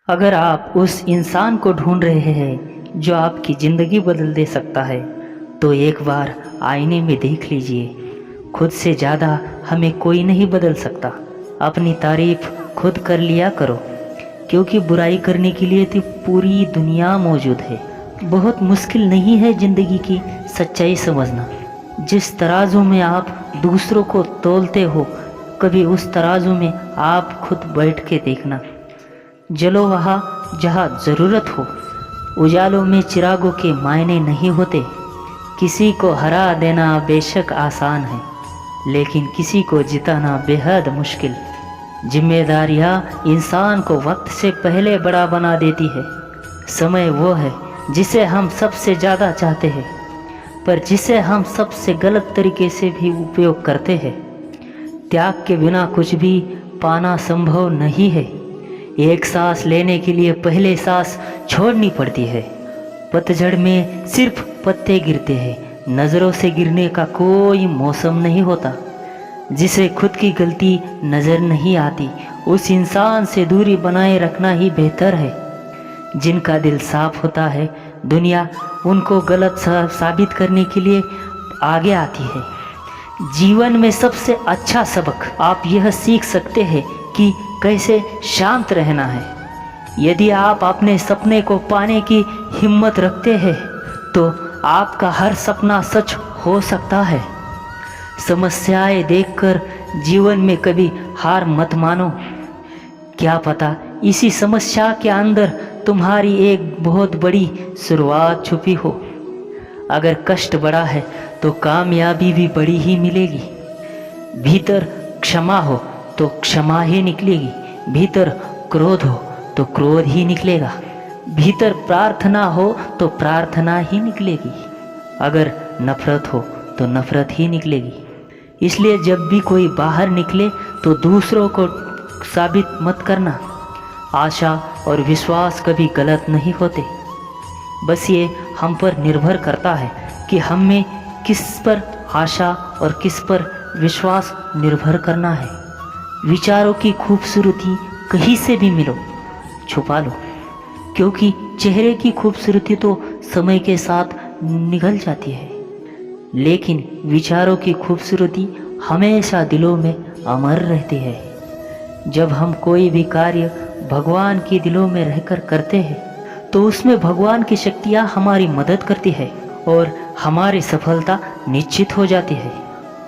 अगर आप उस इंसान को ढूंढ रहे हैं जो आपकी ज़िंदगी बदल दे सकता है, तो एक बार आईने में देख लीजिए। खुद से ज़्यादा हमें कोई नहीं बदल सकता। अपनी तारीफ खुद कर लिया करो, क्योंकि बुराई करने के लिए तो पूरी दुनिया मौजूद है। बहुत मुश्किल नहीं है ज़िंदगी की सच्चाई समझना। जिस तराजू में आप दूसरों को तोलते हो, कभी उस तराजू में आप खुद बैठ के देखना। जलो वहाँ जहाँ ज़रूरत हो। उजालों में चिरागों के मायने नहीं होते। किसी को हरा देना बेशक आसान है, लेकिन किसी को जिताना बेहद मुश्किल। जिम्मेदारियाँ इंसान को वक्त से पहले बड़ा बना देती है। समय वो है जिसे हम सबसे ज़्यादा चाहते हैं, पर जिसे हम सबसे गलत तरीके से भी उपयोग करते हैं। त्याग के बिना कुछ भी पाना संभव नहीं है। एक सांस लेने के लिए पहले सांस छोड़नी पड़ती है। पतझड़ में सिर्फ पत्ते गिरते हैं, नज़रों से गिरने का कोई मौसम नहीं होता। जिसे खुद की गलती नज़र नहीं आती, उस इंसान से दूरी बनाए रखना ही बेहतर है। जिनका दिल साफ होता है, दुनिया उनको गलत साबित करने के लिए आगे आती है। जीवन में सबसे अच्छा सबक आप यह सीख सकते हैं कि कैसे शांत रहना है। यदि आप अपने सपने को पाने की हिम्मत रखते हैं, तो आपका हर सपना सच हो सकता है। समस्याएं देखकर जीवन में कभी हार मत मानो। क्या पता इसी समस्या के अंदर तुम्हारी एक बहुत बड़ी शुरुआत छुपी हो। अगर कष्ट बड़ा है तो कामयाबी भी बड़ी ही मिलेगी। भीतर क्षमा हो तो क्षमा ही निकलेगी। भीतर क्रोध हो तो क्रोध ही निकलेगा। भीतर प्रार्थना हो तो प्रार्थना ही निकलेगी। अगर नफरत हो तो नफरत ही निकलेगी। इसलिए जब भी कोई बाहर निकले तो दूसरों को साबित मत करना। आशा और विश्वास कभी गलत नहीं होते। बस ये हम पर निर्भर करता है कि हमें किस पर आशा और किस पर विश्वास निर्भर करना है। विचारों की खूबसूरती कहीं से भी मिलो, छुपा लो, क्योंकि चेहरे की खूबसूरती तो समय के साथ निकल जाती है, लेकिन विचारों की खूबसूरती हमेशा दिलों में अमर रहती है। जब हम कोई भी कार्य भगवान के दिलों में रहकर करते हैं, तो उसमें भगवान की शक्तियाँ हमारी मदद करती है और हमारी सफलता निश्चित हो जाती है।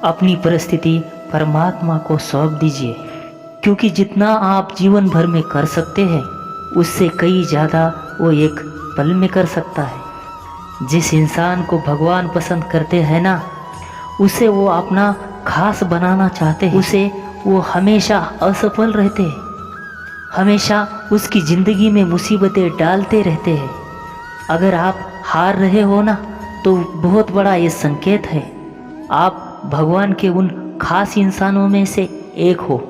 अपनी परिस्थिति परमात्मा को सौंप दीजिए, क्योंकि जितना आप जीवन भर में कर सकते हैं, उससे कई ज़्यादा वो एक पल में कर सकता है। जिस इंसान को भगवान पसंद करते हैं ना, उसे वो अपना खास बनाना चाहते हैं। उसे वो हमेशा असफल रहते हैं, हमेशा उसकी ज़िंदगी में मुसीबतें डालते रहते हैं। अगर आप हार रहे हो ना, तो बहुत बड़ा ये संकेत है आप भगवान के उन खास इंसानों में से एक हो,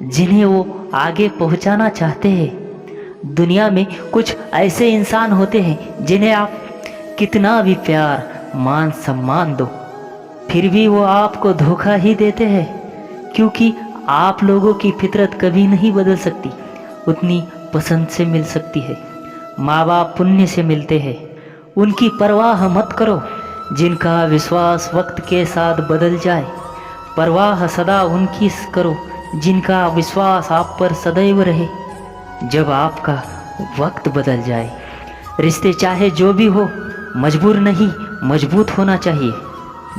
जिन्हें वो आगे पहुंचाना चाहते हैं। दुनिया में कुछ ऐसे इंसान होते हैं जिन्हें आप कितना भी प्यार मान सम्मान दो, फिर भी वो आपको धोखा ही देते हैं, क्योंकि आप लोगों की फितरत कभी नहीं बदल सकती। उतनी पसंद से मिल सकती है। माँ बाप पुण्य से मिलते हैं, उनकी परवाह मत करो। जिनका विश्वास वक्त के साथ बदल जाए, परवाह सदा उनकी करो जिनका विश्वास आप पर सदैव रहे। जब आपका वक्त बदल जाए, रिश्ते चाहे जो भी हो, मजबूर नहीं मजबूत होना चाहिए।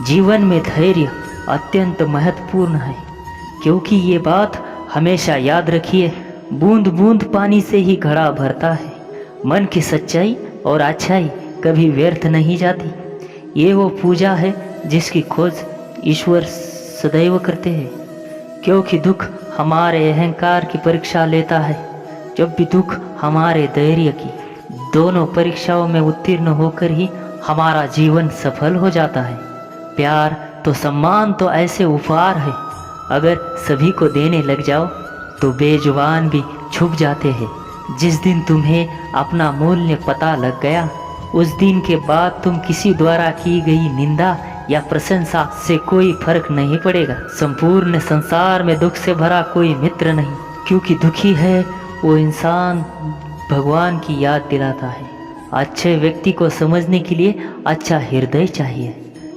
जीवन में धैर्य अत्यंत महत्वपूर्ण है, क्योंकि ये बात हमेशा याद रखिए, बूंद बूंद पानी से ही घड़ा भरता है। मन की सच्चाई और अच्छाई कभी व्यर्थ नहीं जाती। ये वो पूजा है जिसकी खोज ईश्वर सदैव करते हैं, क्योंकि दुख हमारे अहंकार की परीक्षा लेता है। जब भी दुख हमारे धैर्य की, दोनों परीक्षाओं में उत्तीर्ण होकर ही हमारा जीवन सफल हो जाता है। प्यार तो सम्मान तो ऐसे उपहार है, अगर सभी को देने लग जाओ तो बेजुबान भी छुप जाते हैं। जिस दिन तुम्हें अपना मूल्य पता लग गया, उस दिन के बाद तुम किसी द्वारा की गई निंदा या प्रशंसा से कोई फर्क नहीं पड़ेगा। संपूर्ण संसार में दुख से भरा कोई मित्र नहीं, क्योंकि दुखी है वो इंसान भगवान की याद दिलाता है। अच्छे व्यक्ति को समझने के लिए अच्छा हृदय चाहिए,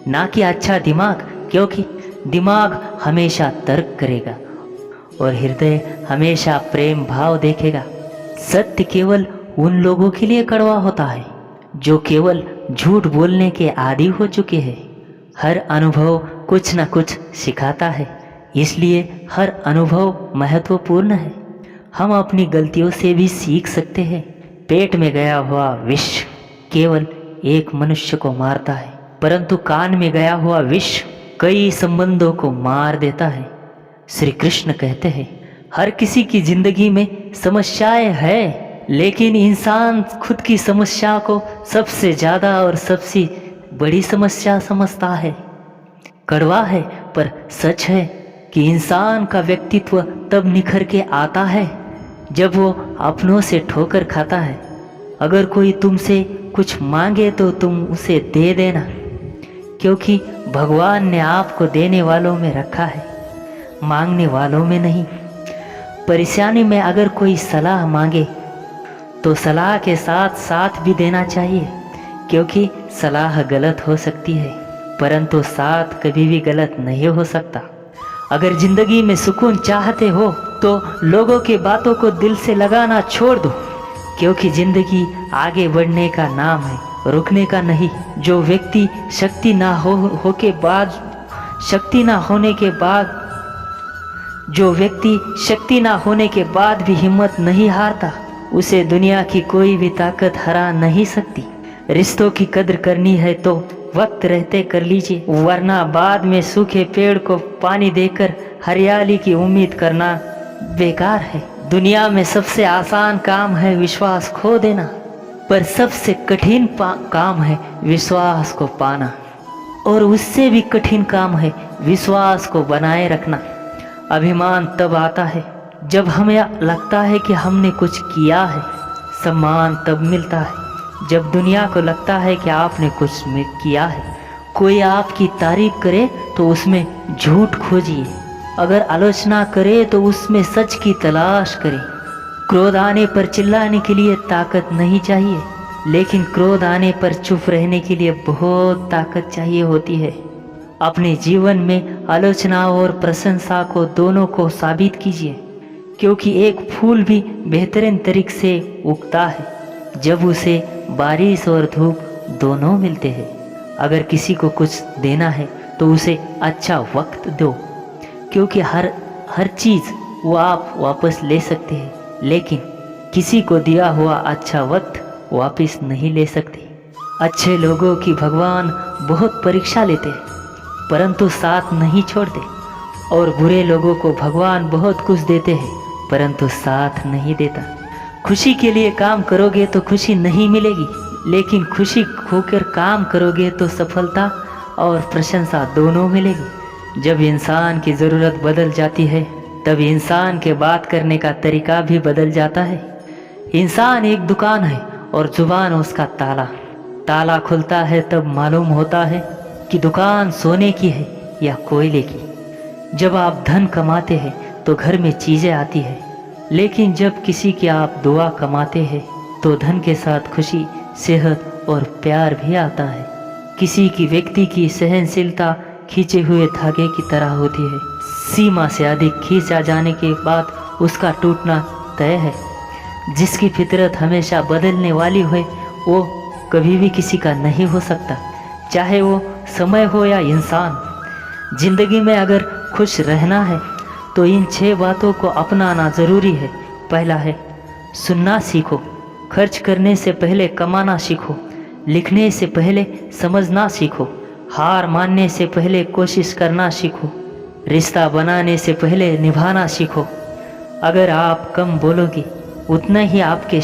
ना कि अच्छा दिमाग, क्योंकि दिमाग हमेशा तर्क करेगा और हृदय हमेशा प्रेम भाव देखेगा। सत्य केवल उन लोगों के लिए कड़वा होता है जो केवल झूठ बोलने के आदी हो चुके हैं। हर अनुभव कुछ न कुछ सिखाता है, इसलिए हर अनुभव महत्वपूर्ण है। हम अपनी गलतियों से भी सीख सकते हैं। पेट में गया हुआ विष केवल एक मनुष्य को मारता है, परंतु कान में गया हुआ विष कई संबंधों को मार देता है। श्री कृष्ण कहते हैं, हर किसी की जिंदगी में समस्याएं हैं, लेकिन इंसान खुद की समस्या को सबसे ज़्यादा और सबसे बड़ी समस्या समझता है। कड़वा है पर सच है कि इंसान का व्यक्तित्व तब निखर के आता है जब वो अपनों से ठोकर खाता है। अगर कोई तुमसे कुछ मांगे तो तुम उसे दे देना, क्योंकि भगवान ने आपको देने वालों में रखा है, मांगने वालों में नहीं। परेशानी में अगर कोई सलाह मांगे तो सलाह के साथ साथ भी देना चाहिए, क्योंकि सलाह गलत हो सकती है परंतु साथ कभी भी गलत नहीं हो सकता। अगर जिंदगी में सुकून चाहते हो तो लोगों की बातों को दिल से लगाना छोड़ दो, क्योंकि जिंदगी आगे बढ़ने का नाम है, रुकने का नहीं। जो व्यक्ति शक्ति ना होने के बाद भी हिम्मत नहीं हारता, उसे दुनिया की कोई भी ताकत हरा नहीं सकती। रिश्तों की कदर करनी है तो वक्त रहते कर लीजिए, वरना बाद में सूखे पेड़ को पानी देकर हरियाली की उम्मीद करना बेकार है। दुनिया में सबसे आसान काम है विश्वास खो देना, पर सबसे कठिन काम है विश्वास को पाना, और उससे भी कठिन काम है विश्वास को बनाए रखना। अभिमान तब आता है जब हमें लगता है कि हमने कुछ किया है। सम्मान तब मिलता है जब दुनिया को लगता है कि आपने कुछ किया है। कोई आपकी तारीफ करे तो उसमें झूठ खोजिए, अगर आलोचना करे तो उसमें सच की तलाश करें। क्रोध आने पर चिल्लाने के लिए ताकत नहीं चाहिए, लेकिन क्रोध आने पर चुप रहने के लिए बहुत ताकत चाहिए होती है। अपने जीवन में आलोचना और प्रशंसा को दोनों को साबित कीजिए, क्योंकि एक फूल भी बेहतरीन तरीके से उगता है जब उसे बारिश और धूप दोनों मिलते हैं। अगर किसी को कुछ देना है तो उसे अच्छा वक्त दो, क्योंकि हर चीज़ वो आप वापस ले सकते हैं, लेकिन किसी को दिया हुआ अच्छा वक्त वापस नहीं ले सकते। अच्छे लोगों की भगवान बहुत परीक्षा लेते हैं परंतु साथ नहीं छोड़ते, और बुरे लोगों को भगवान बहुत कुछ देते हैं परंतु साथ नहीं देता। खुशी के लिए काम करोगे तो खुशी नहीं मिलेगी, लेकिन खुशी खोकर काम करोगे तो सफलता और प्रशंसा दोनों मिलेगी। जब इंसान की ज़रूरत बदल जाती है तब इंसान के बात करने का तरीका भी बदल जाता है। इंसान एक दुकान है और जुबान उसका ताला। ताला खुलता है तब मालूम होता है कि दुकान सोने की है या कोयले की। जब आप धन कमाते हैं तो घर में चीज़ें आती है, लेकिन जब किसी की आप दुआ कमाते हैं तो धन के साथ खुशी, सेहत और प्यार भी आता है। किसी की व्यक्ति की सहनशीलता खींचे हुए धागे की तरह होती है। सीमा से अधिक खींचा जाने के बाद उसका टूटना तय है। जिसकी फितरत हमेशा बदलने वाली हो वो कभी भी किसी का नहीं हो सकता, चाहे वो समय हो या इंसान। जिंदगी में अगर खुश रहना है तो इन 6 बातों को अपनाना ज़रूरी है। पहला है सुनना सीखो, खर्च करने से पहले कमाना सीखो, लिखने से पहले समझना सीखो, हार मानने से पहले कोशिश करना सीखो, रिश्ता बनाने से पहले निभाना सीखो। अगर आप कम बोलोगे उतने ही आपके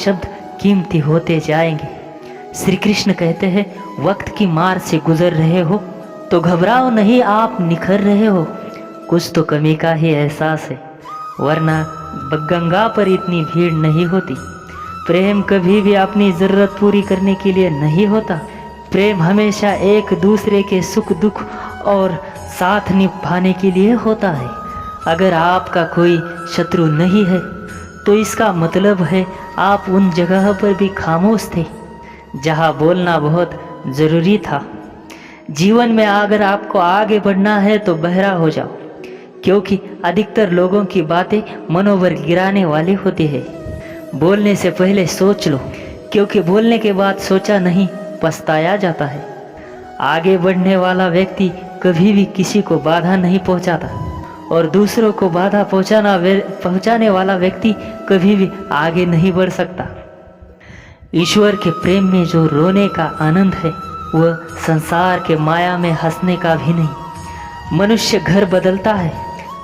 शब्द कीमती होते जाएंगे। श्री कृष्ण कहते हैं, वक्त की मार से गुजर रहे हो तो घबराओ नहीं, आप निखर रहे हो। कुछ तो कमी का ही एहसास है, वरना गंगा पर इतनी भीड़ नहीं होती। प्रेम कभी भी अपनी ज़रूरत पूरी करने के लिए नहीं होता। प्रेम हमेशा एक दूसरे के सुख दुख और साथ निभाने के लिए होता है। अगर आपका कोई शत्रु नहीं है तो इसका मतलब है आप उन जगह पर भी खामोश थे जहां बोलना बहुत ज़रूरी था। जीवन में अगर आपको आगे बढ़ना है तो बहरा हो जाओ, क्योंकि अधिकतर लोगों की बातें मनोबल गिराने वाली होती है। बोलने से पहले सोच लो, क्योंकि बोलने के बाद सोचा नहीं पछताया जाता है। आगे बढ़ने वाला व्यक्ति कभी भी किसी को बाधा नहीं पहुंचाता, और दूसरों को बाधा पहुंचाने वाला व्यक्ति कभी भी आगे नहीं बढ़ सकता। ईश्वर के प्रेम में जो रोने का आनंद है वह संसार के माया में हंसने का भी नहीं। मनुष्य घर बदलता है,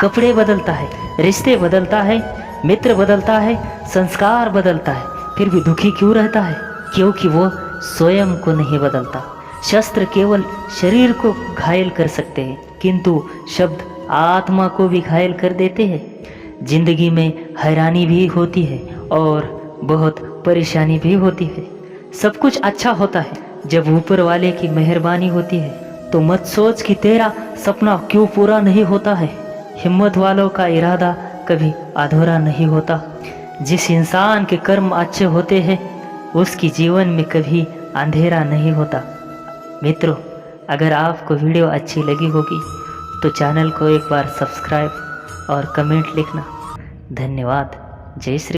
कपड़े बदलता है, रिश्ते बदलता है, मित्र बदलता है, संस्कार बदलता है, फिर भी दुखी क्यों रहता है? क्योंकि वो स्वयं को नहीं बदलता। शस्त्र केवल शरीर को घायल कर सकते हैं, किंतु शब्द आत्मा को भी घायल कर देते हैं। जिंदगी में हैरानी भी होती है और बहुत परेशानी भी होती है। सब कुछ अच्छा होता है जब ऊपर वाले की मेहरबानी होती है। तो मत सोच कि तेरा सपना क्यों पूरा नहीं होता है। हिम्मत वालों का इरादा कभी अधूरा नहीं होता। जिस इंसान के कर्म अच्छे होते हैं उसकी जीवन में कभी अंधेरा नहीं होता। मित्रों, अगर आपको वीडियो अच्छी लगी होगी तो चैनल को एक बार सब्सक्राइब और कमेंट लिखना। धन्यवाद। जय श्री